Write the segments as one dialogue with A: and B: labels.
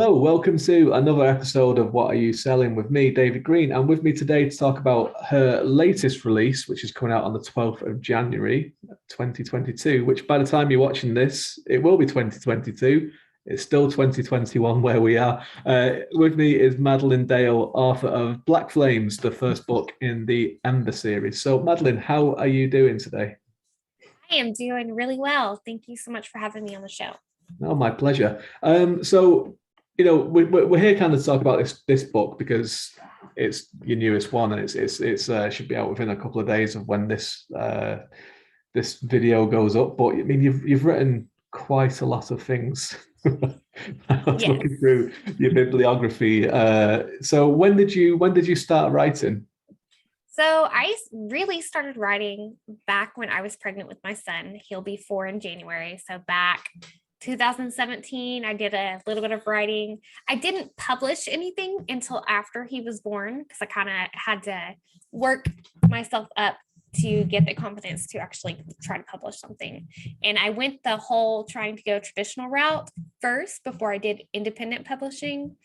A: Hello, welcome to another episode of What Are You Selling with me, David Green, and with me today to talk about her latest release, which is coming out on the 12th of January, 2022, which by the time you're watching this, it will be 2022. It's still 2021 where we are. With me is Madilynn Dale, author of Black Flames, the first book in the Ember series. So, Madilynn, how are you doing today?
B: I am doing really well. Thank you so much for having me on the show.
A: No, my pleasure. We're here kind of to talk about this book because it's your newest one, and it's should be out within a couple of days of when this video goes up. But I mean, you've written quite a lot of things. I was
B: Yes.
A: looking through your bibliography. So when did you start writing?
B: So I really started writing back when I was pregnant with my son. He'll be 4 in January. So back 2017, I did a little bit of writing. I didn't publish anything until after he was born because I kind of had to work myself up to get the confidence to actually try to publish something. And I went the whole trying to go traditional route first before I did independent publishing,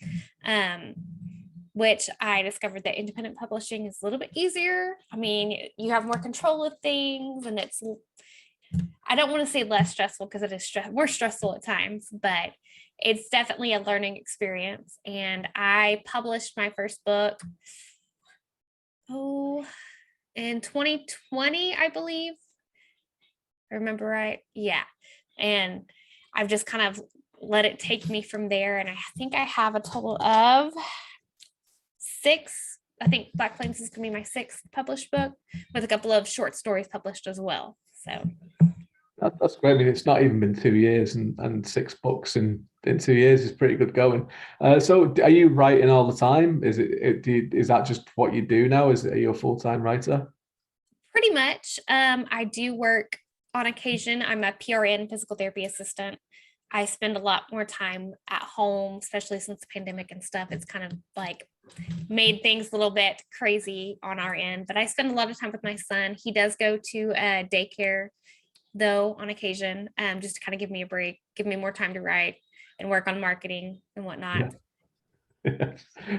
B: which I discovered that independent publishing is a little bit easier. I mean, you have more control of things, and I don't want to say less stressful because it is more stressful at times, but it's definitely a learning experience. And I published my first book, in 2020, I believe. I remember right? Yeah. And I've just kind of let it take me from there. And I think I have a total of 6. I think Black Flames is going to be my 6th published book with a couple of short stories published as well. So
A: That's great. I mean, it's not even been 2 years, and 6 books in 2 years is pretty good going. So, are you writing all the time? Is that just what you do now? Are you a full-time writer?
B: pretty much, I do work on occasion. I'm a PRN, physical therapy assistant. I spend a lot more time at home, especially since the pandemic and stuff. It's kind of like made things a little bit crazy on our end, but I spend a lot of time with my son. He does go to a daycare though on occasion, just to kind of give me a break, give me more time to write and work on marketing and whatnot.
A: Yeah.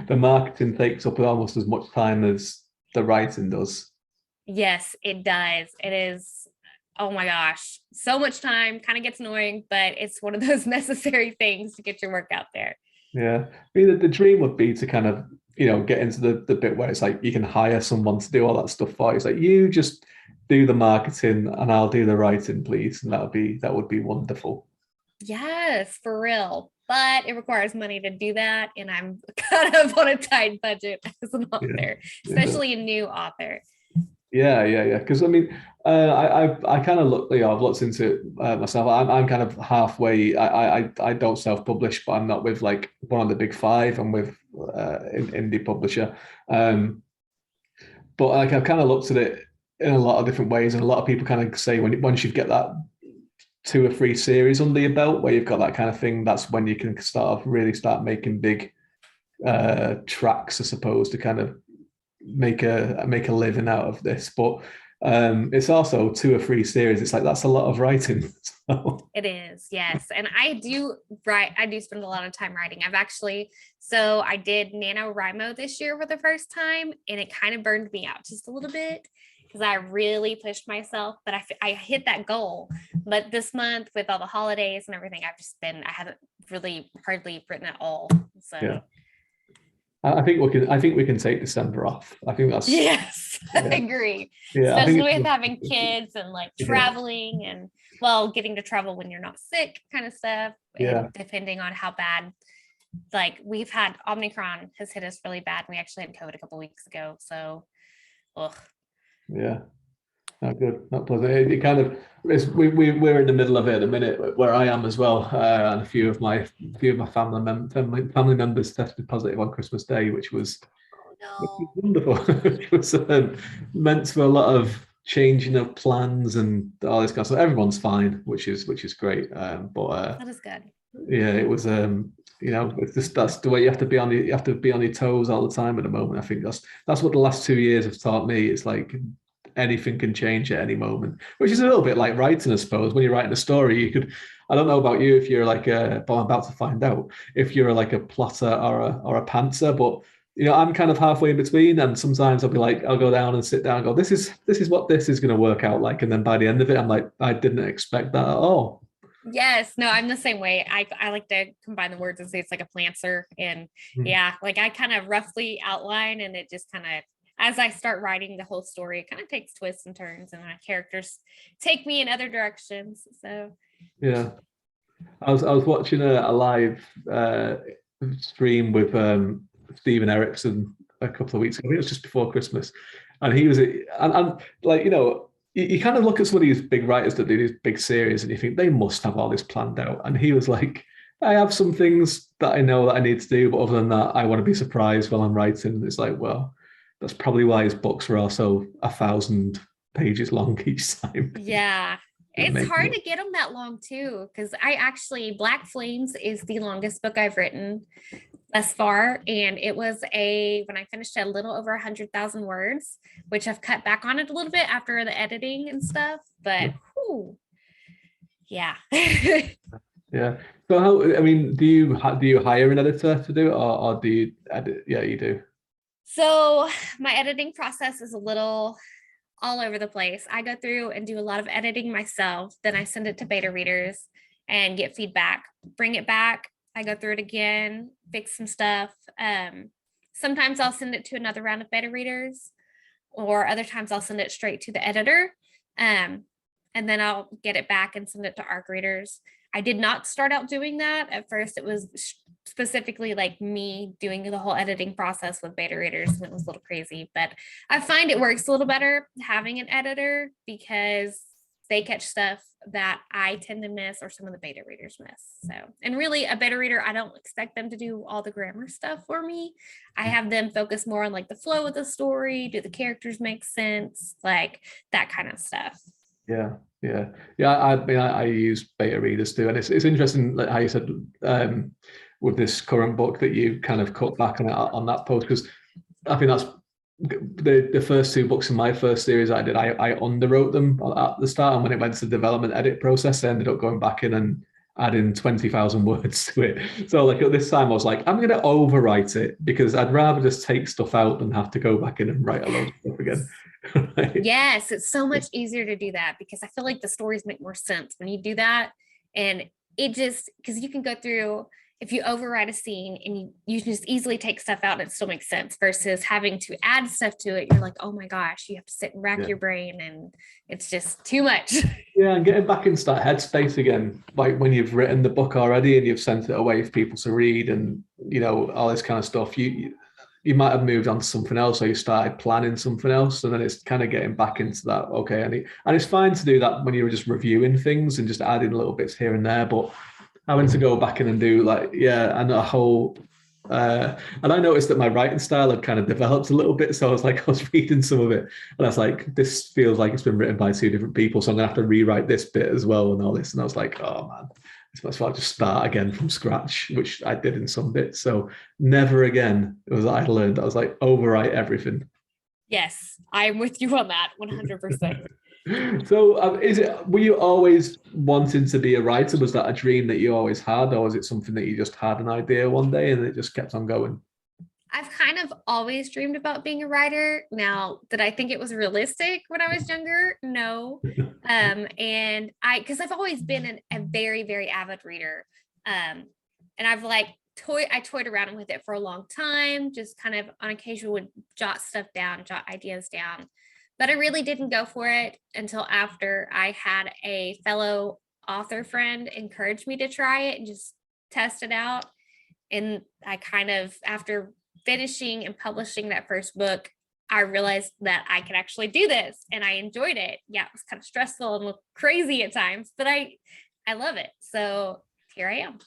A: The marketing takes up almost as much time as the writing does.
B: Yes, it does. It is, oh my gosh, so much time, kind of gets annoying, but it's one of those necessary things to get your work out there.
A: Yeah. I mean, the dream would be to kind of, get into the bit where it's like you can hire someone to do all that stuff for you. It's like you just do the marketing and I'll do the writing, please. And that would be wonderful.
B: Yes, for real. But it requires money to do that. And I'm kind of on a tight budget as an
A: Yeah.
B: author,
A: Yeah.
B: especially a new author.
A: Yeah. Because I mean, I kind of I've looked into it myself. I'm kind of halfway. I don't self-publish, but I'm not with like one of the big five. I'm with an indie publisher. But like I've kind of looked at it in a lot of different ways, and a lot of people kind of say once you get that 2 or 3 series under your belt, where you've got that kind of thing, that's when you can start making big tracks, I suppose, to kind of make a living out of this. But it's also 2 or 3 series. It's like that's a lot of writing. So,
B: It is, yes. And I do write, I do spend a lot of time writing. So I did NaNoWriMo this year for the first time, and it kind of burned me out just a little bit because I really pushed myself, but I hit that goal. But this month with all the holidays and everything, I haven't really hardly written at all. So
A: yeah. I think we can take December off. I think that's
B: yes, I
A: yeah.
B: agree.
A: Yeah, I
B: Especially
A: think
B: with having kids and like
A: yeah.
B: traveling and getting to travel when you're not sick kind of stuff.
A: Yeah.
B: And depending on how bad, like we've had Omicron has hit us really bad. We actually had COVID a couple weeks ago. So, ugh.
A: Yeah. Not good, not pleasant. It kind of is. We're in the middle of it at the minute, where I am as well, and a few of my family members tested positive on Christmas Day, which was
B: No,
A: wonderful. It was meant for a lot of changing of plans and all this kind of stuff. Everyone's fine, which is great. But
B: that is good.
A: yeah, it was. It's just that's the way you have to be on your toes all the time at the moment. I think that's what the last 2 years have taught me. It's like anything can change at any moment, which is a little bit like writing, I suppose. When you're writing a story, you could, I don't know about you if you're like a, but I'm about to find out if you're like a plotter or a pantser, but I'm kind of halfway in between, and sometimes I'll be like, I'll go down and sit down and go, this is what this is going to work out like, and then by the end of it, I'm like, I didn't expect that at all.
B: Yes, no, I'm the same way. I like to combine the words and say it's like a planter. And yeah, like I kind of roughly outline, and it just kind of, as I start writing the whole story, it kind of takes twists and turns, and my characters take me in other directions. So
A: Yeah. I was watching a live stream with Stephen Erickson a couple of weeks ago. I think it was just before Christmas, and he was and like you kind of look at some of these big writers that do these big series, and you think they must have all this planned out. And he was like, I have some things that I know that I need to do, but other than that, I want to be surprised while I'm writing. And it's like, well, that's probably why his books are also 1,000 pages long each time.
B: yeah, it's hard to get them that long too, because Black Flames is the longest book I've written thus far, and it was when I finished a little over 100,000 words, which I've cut back on it a little bit after the editing and stuff, but whew, yeah.
A: Yeah. So how? I mean, do you hire an editor to do it, or do you edit? Yeah, you do.
B: So my editing process is a little all over the place. I go through and do a lot of editing myself. Then I send it to beta readers and get feedback, bring it back. I go through it again, fix some stuff. Sometimes I'll send it to another round of beta readers, or other times I'll send it straight to the editor. And then I'll get it back and send it to ARC readers. I did not start out doing that. At first, it was specifically like me doing the whole editing process with beta readers, and it was a little crazy, but I find it works a little better having an editor because they catch stuff that I tend to miss, or some of the beta readers miss. So, and really a beta reader, I don't expect them to do all the grammar stuff for me. I have them focus more on like the flow of the story. Do the characters make sense? Like that kind of stuff.
A: Yeah, yeah. I mean, I use beta readers too, and it's interesting like how you said with this current book that you kind of cut back on that post, because I think that's the first two books in my first series I did. I underwrote them at the start, and when it went to the development edit process, I ended up going back in and adding 20,000 words to it. So like at this time, I was like, I'm going to overwrite it because I'd rather just take stuff out than have to go back in and write a load of stuff again.
B: Yes, it's so much easier to do that because I feel like the stories make more sense when you do that. And it just, because you can go through, if you overwrite a scene and you can just easily take stuff out and it still makes sense, versus having to add stuff to it. You're like, oh my gosh, you have to sit and rack your brain, and it's just too much.
A: Yeah, and getting back into that headspace again, like when you've written the book already and you've sent it away for people to read, and all this kind of stuff. You might have moved on to something else, or you started planning something else, and then it's kind of getting back into that. Okay, and it's fine to do that when you're just reviewing things and just adding little bits here and there, but having to go back in and do and a whole and I noticed that my writing style had kind of developed a little bit. So I was reading some of it, and I was like, this feels like it's been written by two different people, so I'm gonna have to rewrite this bit as well and all this. And I was like, oh man, that's why I just start again from scratch, which I did in some bits. So never again was I learned. I was like, overwrite everything.
B: Yes, I'm with you on that 100%.
A: So were you always wanting to be a writer? Was that a dream that you always had, or was it something that you just had an idea one day and it just kept on going?
B: I've kind of always dreamed about being a writer. Now, did I think it was realistic when I was younger? No. And because I've always been a very, very avid reader. And I've I toyed around with it for a long time, just kind of on occasion would jot stuff down, jot ideas down. But I really didn't go for it until after I had a fellow author friend encourage me to try it and just test it out. And I kind of, after finishing and publishing that first book, I realized that I could actually do this, and I enjoyed it. Yeah, it was kind of stressful and crazy at times, but I love it. So here I am.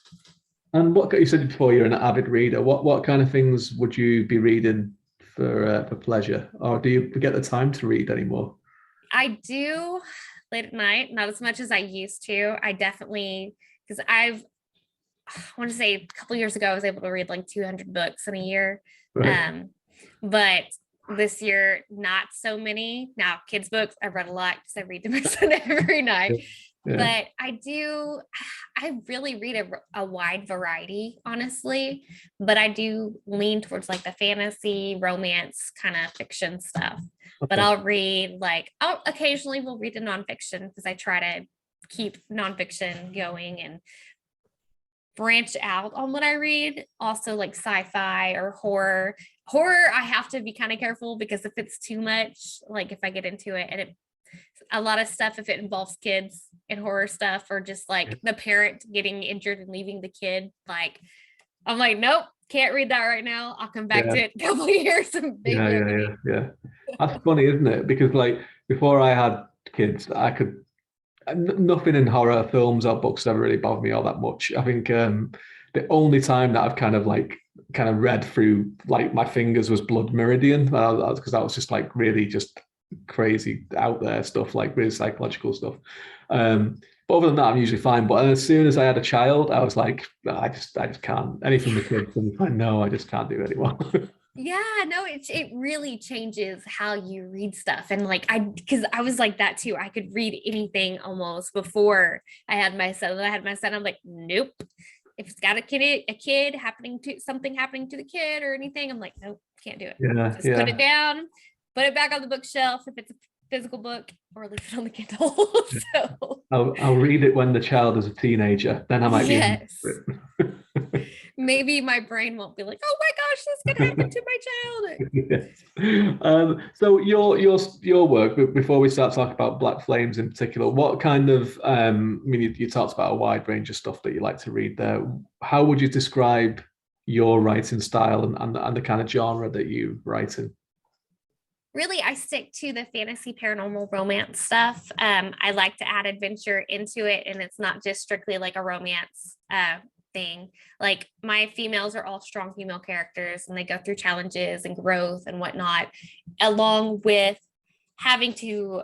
A: And what you said before, you're an avid reader. What kind of things would you be reading for pleasure, or do you get the time to read anymore?
B: I do late at night, not as much as I used to. I definitely, because I want to say a couple years ago, I was able to read like 200 books in a year.
A: Right.
B: But This year, not so many. Now, kids' books, I read a lot because I read to my son every night.
A: Yeah.
B: But I really read a wide variety, honestly. But I do lean towards like the fantasy, romance kind of fiction stuff. But
A: Okay.
B: I'll occasionally will read the nonfiction because I try to keep nonfiction going and branch out on what I read. Also like sci-fi or horror. Horror, I have to be kind of careful because if it's too much, like if I get into it and a lot of stuff, if it involves kids and horror stuff, or just like the parent getting injured and leaving the kid, like I'm like, nope, can't read that right now. I'll come back to it in a couple of years and maybe
A: Yeah. That's funny, isn't it? Because like before I had kids, I could nothing in horror films or books ever really bothered me all that much. I think the only time that I've kind of read through like my fingers was Blood Meridian, because that was just like really just crazy out there stuff, like really psychological stuff. But other than that, I'm usually fine. But as soon as I had a child, I was like, I just can't. Anything with kids, I know I just can't do it anymore.
B: Yeah, no, it really changes how you read stuff. And like because I was like that too. I could read anything almost before I had my son. When I had my son, I'm like, nope. If it's got a kid happening to something happening to the kid or anything, I'm like, nope, can't do it. Just put it down, put it back on the bookshelf if it's a physical book, or leave it on the Kindle. So
A: I'll read it when the child is a teenager. Then I might be in it.
B: Maybe my brain won't be like, oh my gosh, this could happen to my child.
A: Yes. So your work, before we start talking about Black Flames in particular, what kind of I mean, you talked about a wide range of stuff that you like to read there. How would you describe your writing style and the kind of genre that you write in?
B: Really, I stick to the fantasy paranormal romance stuff. I like to add adventure into it, and it's not just strictly like a romance thing. Like my females are all strong female characters, and they go through challenges and growth and whatnot, along with having to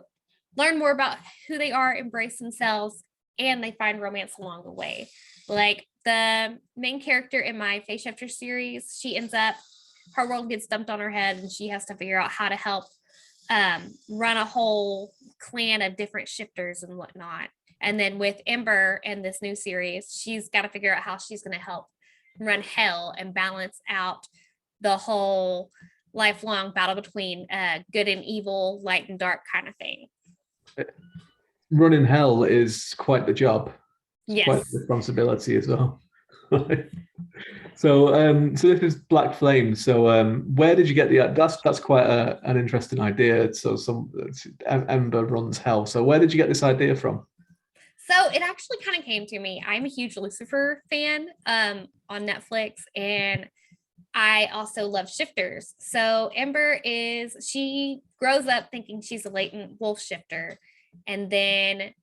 B: learn more about who they are, embrace themselves, and they find romance along the way. Like the main character in my Face Shifter series, she ends up, her world gets dumped on her head, and she has to figure out how to help run a whole clan of different shifters and whatnot. And then with Ember and this new series, she's got to figure out how she's going to help run hell and balance out the whole lifelong battle between good and evil, light and dark kind of thing.
A: Running hell is quite the job. It's
B: Yes.
A: quite the responsibility as well. So this is Black Flames. So where did you get that's quite an interesting idea. So Ember runs hell. So where did you get this idea from?
B: So it actually kind of came to me. I'm a huge Lucifer fan on Netflix, and I also love shifters. So Ember she grows up thinking she's a latent wolf shifter, and then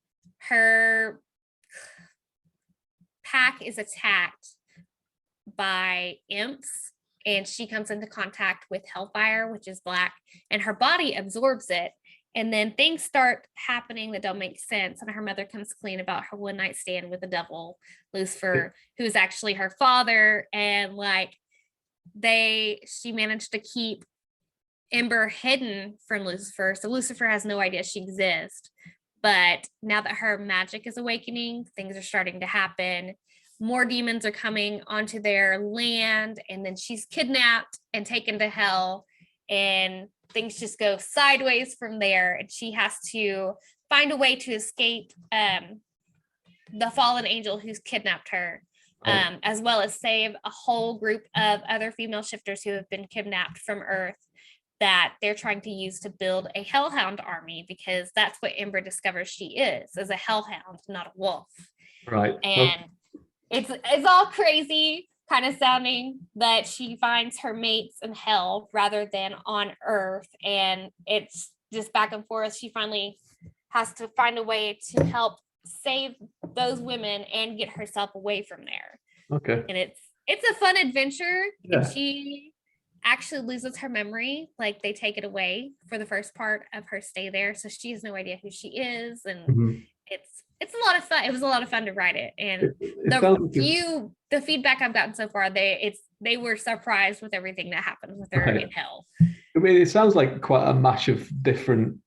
B: her pack is attacked by imps, and she comes into contact with hellfire, which is black, and her body absorbs it. And then things start happening that don't make sense. And her mother comes clean about her one night stand with the devil, Lucifer, who's actually her father. And like she managed to keep Ember hidden from Lucifer. So Lucifer has no idea she exists. But now that her magic is awakening, things are starting to happen. More demons are coming onto their land. And then she's kidnapped and taken to hell. And things just go sideways from there, and she has to find a way to escape the fallen angel who's kidnapped her, as well as save a whole group of other female shifters who have been kidnapped from Earth that they're trying to use to build a hellhound army, because that's what Ember discovers she is a hellhound, not a wolf.
A: Right.
B: And it's all crazy kind of sounding, that she finds her mates in hell rather than on Earth, and it's just back and forth. She finally has to find a way to help save those women and get herself away from there.
A: Okay.
B: And it's a fun adventure.
A: Yeah.
B: And she actually loses her memory, like they take it away for the first part of her stay there, so she has no idea who she is, and it's a lot of fun. It was a lot of fun to write it, and the feedback I've gotten so far, they were surprised with everything that happens with her in hell.
A: I mean, it sounds like quite a mash of different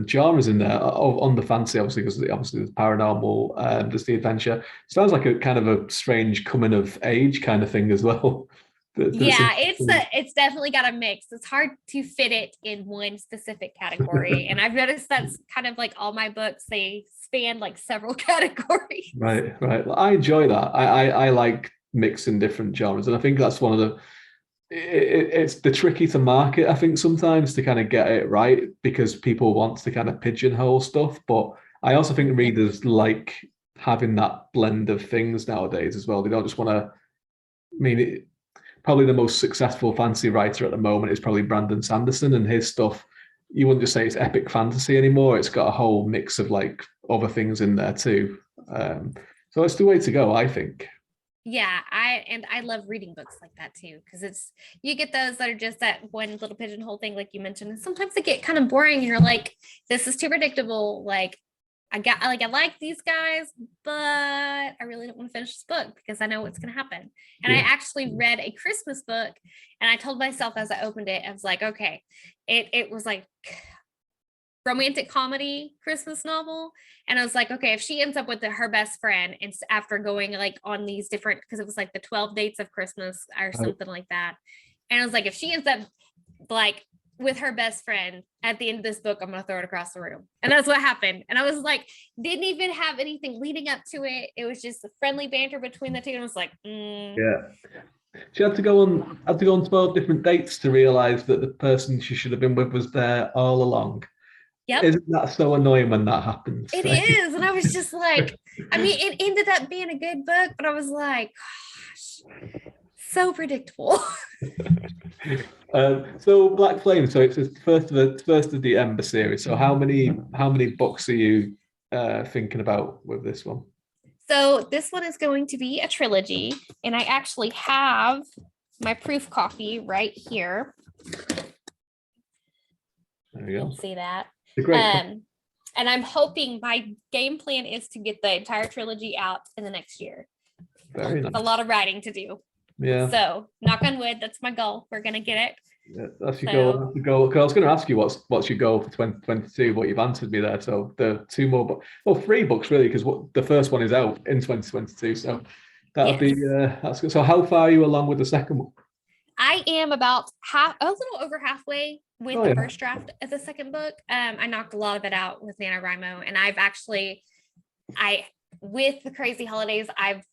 A: genres in there. On the fantasy, obviously, because obviously there's paranormal, there's the adventure. Sounds like a kind of a strange coming of age kind of thing as well. That's
B: Yeah, it's definitely got a mix. It's hard to fit it in one specific category. And I've noticed that's kind of like all my books, they span like several categories.
A: right, right. Well, I enjoy that. I like mixing different genres, and I think that's one of the it's the tricky to market, I think, sometimes to kind of get it right because people want to kind of pigeonhole stuff. But I also think
B: Yeah.
A: readers like having that blend of things nowadays as well. They don't just want to, I mean, probably the most successful fantasy writer at the moment is probably Brandon Sanderson, and his stuff, you wouldn't just say it's epic fantasy anymore. It's got a whole mix of like other things in there too. So it's the way to go, I think.
B: Yeah, I love reading books like that too, because it's you get those that are just that one little pigeonhole thing, like you mentioned, and sometimes they get kind of boring, and you're like, this is too predictable. Like I like these guys, but I really don't want to finish this book because I know what's gonna happen. And I
A: Yeah.
B: actually read a Christmas book, and I told myself as I opened it, I was like, okay, it was like romantic comedy Christmas novel. And I was like, okay, if she ends up with her best friend and after going like on these different, because it was like the 12 dates of Christmas or
A: Right.
B: something like that. And I was like, if she ends up like with her best friend at the end of this book, I'm gonna throw it across the room. And that's what happened. And I was like, didn't even have anything leading up to it. It was just a friendly banter between the two. And I was like,
A: Yeah. She had to go on 12 different dates to realize that the person she should have been with was there all along.
B: yep,
A: Isn't that so annoying when that happens?
B: it is. And I was just like, I mean, it ended up being a good book, but I was like, gosh, so predictable.
A: So Black Flame. So it's the first of the Ember series. So how many books are you thinking about with this one?
B: So this one is going to be a trilogy, and I actually have my proof copy right here.
A: There we go.
B: See that?
A: The great.
B: And I'm hoping my game plan is to get the entire trilogy out in the next year.
A: Very nice.
B: A lot of writing to do.
A: Yeah.
B: So knock on wood, that's my goal. We're gonna get it.
A: Yeah, that's your goal. That's your goal. 'Cause I was going to ask you what's your goal for 2022, but you've answered me there. So the two more, well, three books really, because what the first one is out in 2022. So that'll be that's good. So how far are you along with the second one?
B: I am about a little over halfway with
A: Oh
B: the
A: yeah.
B: first draft of the second book. I knocked a lot of it out with NaNoWriMo, and I've actually, with the crazy holidays, I've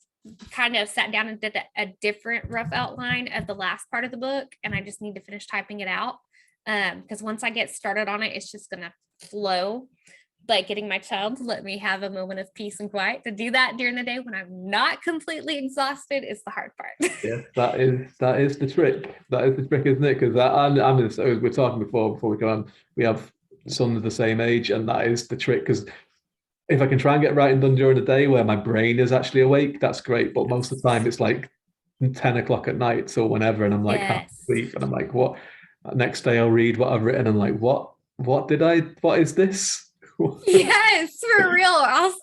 B: kind of sat down and did a different rough outline of the last part of the book, and I just need to finish typing it out. Because once I get started on it, it's just gonna flow. Like getting my child to let me have a moment of peace and quiet to do that during the day when I'm not completely exhausted is the hard part.
A: Yes, that is the trick. That is the trick, isn't it? Because we're talking before we go on. We have sons the same age, and that is the trick. Because if I can try and get writing done during the day where my brain is actually awake, that's great. But most of the time, it's like 10 o'clock at night or whenever, and I'm like half
B: Yes.
A: asleep, and I'm like, what? Next day, I'll read what I've written, and like, what is this?
B: Yes, for real.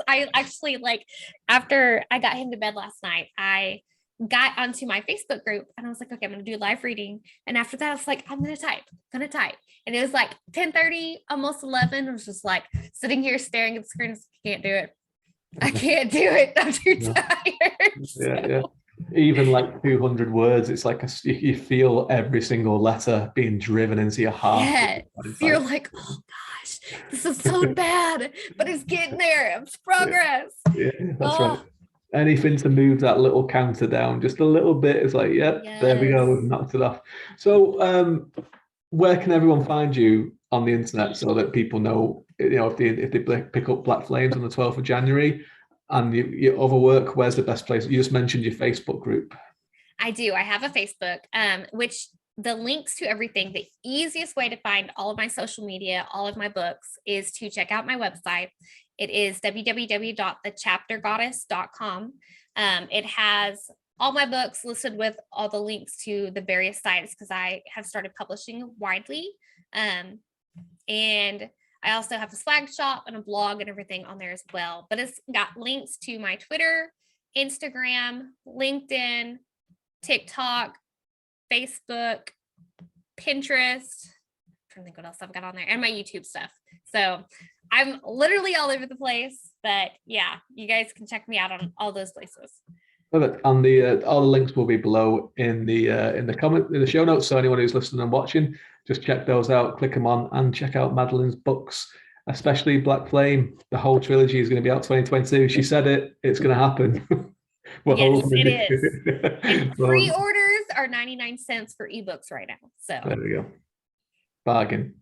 B: I actually like after I got him to bed last night, I got onto my Facebook group and I was like, okay, I'm gonna do live reading. And after that, I was like, I'm gonna type. And it was like 10:30, almost 11. I was just like sitting here staring at the screen. Can't do it. I can't do it. I'm too tired.
A: Yeah. Even like 200 words, it's like you feel every single letter being driven into your heart.
B: Yes. You're like, oh gosh, this is so bad, but it's getting there. It's progress.
A: Yeah, that's right. Anything to move that little counter down just a little bit is like, yep, there we go, we've knocked it off. So, where can everyone find you on the internet so that people know, if they pick up Black Flames on the 12th of January and your other work, where's the best place? You just mentioned your Facebook group.
B: I do. I have a Facebook, which the links to everything, the easiest way to find all of my social media, all of my books is to check out my website. It is www.thechaptergoddess.com. It has all my books listed with all the links to the various sites because I have started publishing widely. And I also have a swag shop and a blog and everything on there as well. But it's got links to my Twitter, Instagram, LinkedIn, TikTok, Facebook, Pinterest. I'm trying to think what else I've got on there, and my YouTube stuff. So I'm literally all over the place, but yeah, you guys can check me out on all those places.
A: Perfect. And the all the links will be below in the show notes. So anyone who's listening and watching, just check those out, click them on, and check out Madelynn's books, especially Black Flame. The whole trilogy is going to be out 2022. She said it's going to happen.
B: Yes, it is. And pre-orders are 99 cents for ebooks right now. So
A: there we go. Bargain.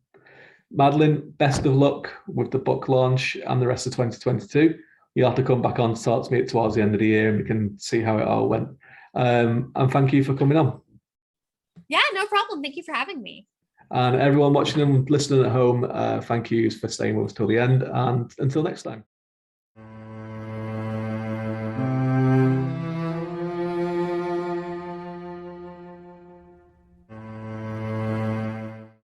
A: Madilynn, best of luck with the book launch and the rest of 2022. You'll have to come back on to talk to me towards the end of the year and we can see how it all went. And thank you for coming on.
B: Yeah, no problem. Thank you for having me.
A: And everyone watching and listening at home, thank you for staying with us till the end. And until next time.